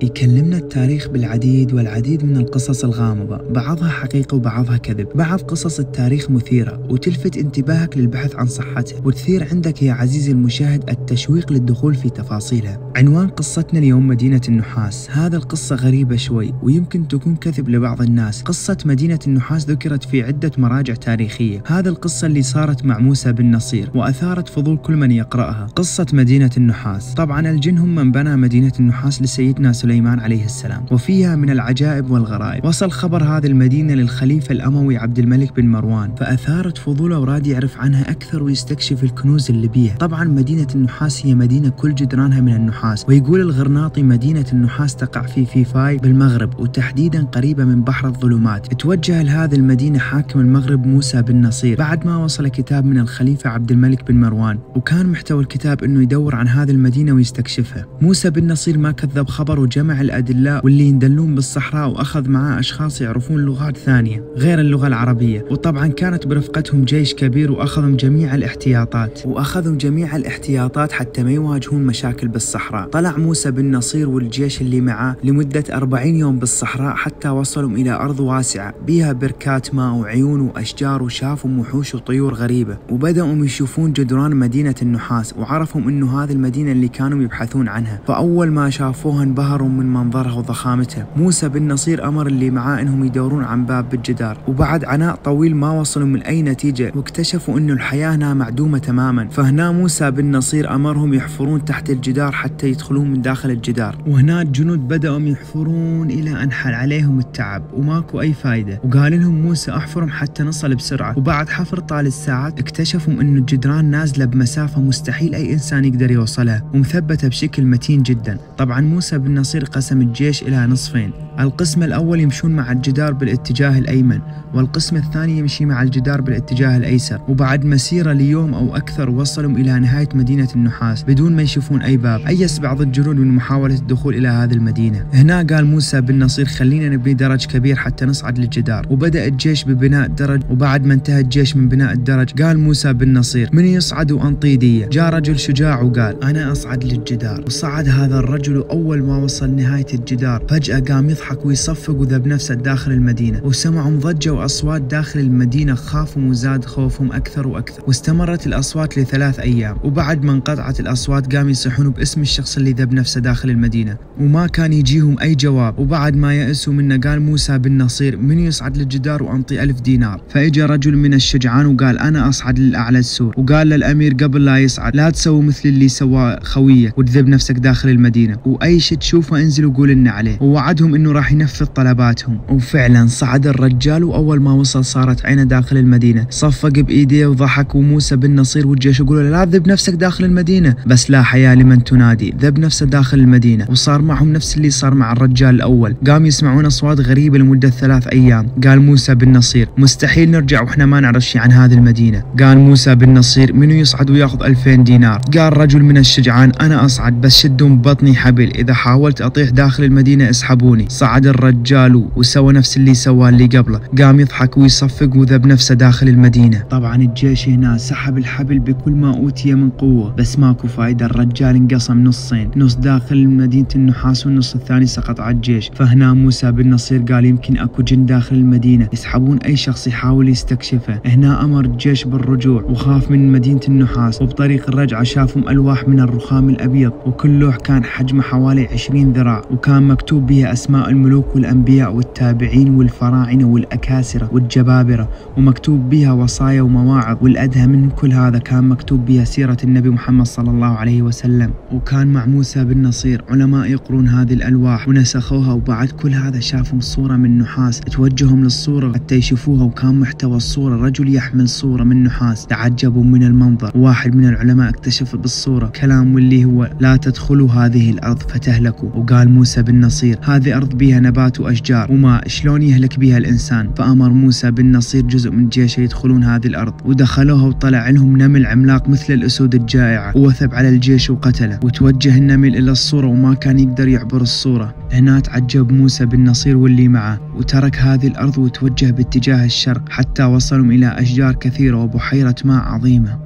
يكلمنا التاريخ بالعديد والعديد من القصص الغامضة، بعضها حقيقة وبعضها كذب. بعض قصص التاريخ مثيرة وتلفت انتباهك للبحث عن صحتها، وتثير عندك يا عزيزي المشاهد التشويق للدخول في تفاصيلها. عنوان قصتنا اليوم مدينة النحاس. هذا القصة غريبة شوي ويمكن تكون كذب لبعض الناس. قصة مدينة النحاس ذكرت في عدة مراجع تاريخية. هذا القصة اللي صارت مع موسى بن نصير وأثارت فضول كل من يقرأها. قصة مدينة النحاس. طبعا الجن هم من بنى مدينة النحاس لسيدنا سليمان عليه السلام، وفيها من العجائب والغرائب. وصل خبر هذه المدينة للخليفة الأموي عبد الملك بن مروان، فأثارت فضوله وراد يعرف عنها أكثر ويستكشف الكنوز اللي بيها. طبعا مدينة النحاس هي مدينة كل جدرانها من النحاس، ويقول الغرناطي مدينة النحاس تقع في فيفاي بالمغرب، وتحديدا قريبة من بحر الظلمات. توجه لهذه المدينة حاكم المغرب موسى بن نصير بعد ما وصل كتاب من الخليفة عبد الملك بن مروان، وكان محتوى الكتاب انه يدور عن هذه المدينة ويستكشفها. موسى بن نصير ما كذب خبر وجمع الأدلاء واللي يندلون بالصحراء، وأخذ معاه أشخاص يعرفون لغات ثانية غير اللغة العربية، وطبعا كانت برفقتهم جيش كبير، وأخذوا جميع الاحتياطات حتى ما يواجهون مشاكل بالصحراء. طلع موسى بن نصير والجيش اللي معاه لمدة 40 يوم بالصحراء حتى وصلوا إلى أرض واسعة بها بركات ماء وعيون وأشجار، وشافوا وحوش وطيور غريبة، وبدأوا يشوفون جدران مدينة النحاس، وعرفوا إنه هذه المدينة اللي كانوا يبحثون عنها. فأول ما شافوها انبهروا من منظرها وضخامتها. موسى بن نصير أمر اللي معاه إنهم يدورون عن باب بالجدار، وبعد عناء طويل ما وصلوا من أي نتيجة، واكتشفوا إنه الحياة هنا معدومة تماما. فهنا موسى بن نصير أمرهم يحفرون تحت الجدار حتى يدخلون من داخل الجدار، وهنا الجنود بدأوا يحفرون إلى أن حل عليهم التعب وماكو أي فايدة، وقال لهم موسى احفرهم حتى نصل بسرعة. وبعد حفر طال الساعات اكتشفوا إنه الجدران نازلة بمسافة مستحيل أي إنسان يقدر يوصلها، ومثبتة بشكل متين جدا. طبعا موسى بن نصير قسم الجيش إلى نصفين، القسم الأول يمشون مع الجدار بالاتجاه الأيمن، والقسم الثاني يمشي مع الجدار بالاتجاه الأيسر. وبعد مسيرة ليوم أو أكثر وصلوا إلى نهاية مدينة النحاس بدون ما يشوفون أي باب. أيس بعض الجنود من محاولة الدخول إلى هذه المدينة. هنا قال موسى بن نصير خلينا نبني درج كبير حتى نصعد للجدار، وبدأ الجيش ببناء درج. وبعد ما انتهى الجيش من بناء الدرج قال موسى بن نصير من يصعد وأنطي دية. جاء رجل شجاع وقال أنا أصعد للجدار، وصعد هذا الرجل. وأول ما وصل نهاية الجدار فجأة قام يضحك ويصفق وذب نفسه داخل المدينة، وسمعوا ضجة وأصوات داخل المدينة، خافوا وزاد خوفهم أكثر وأكثر. واستمرت الأصوات ل3 أيام، وبعد ما انقطعت الأصوات قام يصيحون باسم الشخص اللي ذب نفسه داخل المدينة، وما كان يجيهم أي جواب. وبعد ما يأسوا منه قال موسى بن نصير من يصعد للجدار وأنطي 1000 دينار. فإجا رجل من الشجعان وقال أنا أصعد للأعلى السور، وقال للأمير قبل لا يصعد لا تسوي مثل اللي سواه خويك وتذب نفسك داخل المدينة، وأي شيء تشوفه انزل وقول لنا عليه. ووعدهم إنه راح ينفذ طلباتهم. وفعلا صعد الرجال، وأول ما وصل صارت عينه داخل المدينة، صفق بإيديه وضحك. وموسى بن نصير والجيش يقولوا لا تذب نفسك داخل المدينة، بس لا حياة لمن تنادي، ذب نفسه داخل المدينة. وصار معهم نفس اللي صار مع الرجال الأول، قام يسمعون أصوات غريبة لمدة 3 أيام. قال موسى بن نصير مستحيل نرجع وإحنا ما نعرف شيء عن هذه المدينة. قال موسى بن نصير منو يصعد وياخذ 2000 دينار. قال رجل من الشجعان أنا أصعد، بس شدوا ببطني حبل، إذا حاولت أطيح داخل المدينة اسحبوني. صعد الرجال وسوى نفس اللي سواه اللي قبله، قام يضحك ويصفق وذب نفسه داخل المدينة. طبعا الجيش هنا سحب الحبل بكل ما أوتي من قوة، بس ماكو فايدة. الرجال انقسم نصين، نص داخل مدينة النحاس والنص الثاني سقط على الجيش. فهنا موسى بن نصير قال يمكن اكو جن داخل المدينة يسحبون اي شخص يحاول يستكشفه. هنا امر الجيش بالرجوع، وخاف من مدينة النحاس. وبطريق الرجعة شافهم الواح من الرخام الابيض، وكل لوح كان حجمه حوالي 20 ذراع، وكان مكتوب بها اسماء الملوك والانبياء والتابعين والفراعنة والاكاسرة والجبابرة، ومكتوب بها وصايا ومواعظ. والادهى من كل هذا كان مكتوب بها سيرة النبي محمد صلى الله عليه وسلم. وكان مع موسى بن نصير علماء يقرون هذه الالواح ونسخوها. وبعد كل هذا شافهم صورة من نحاس، توجههم للصورة حتى يشوفوها، وكان محتوى الصورة رجل يحمل صورة من نحاس. تعجبوا من المنظر. واحد من العلماء اكتشف بالصورة كلام واللي هو لا تدخلوا هذه الأرض فتهلكوا. وقال موسى بن نصير هذه أرض بها نبات وأشجار وماء، شلون يهلك بها الإنسان؟ فأمر موسى بن نصير جزء من جيشه يدخلون هذه الأرض، ودخلوها وطلع لهم نمل عملاق مثل الأسود الجائعة، ووثب على الجيش وقتله. وتوجه النمل إلى الصورة وما كان يقدر يعبر الصورة. هنا تعجب موسى بن نصير واللي معه، وترك هذه الأرض وتوجه باتجاه الشرق حتى وصلوا إلى أشجار كثيرة وبحيرة ماء عظيمة.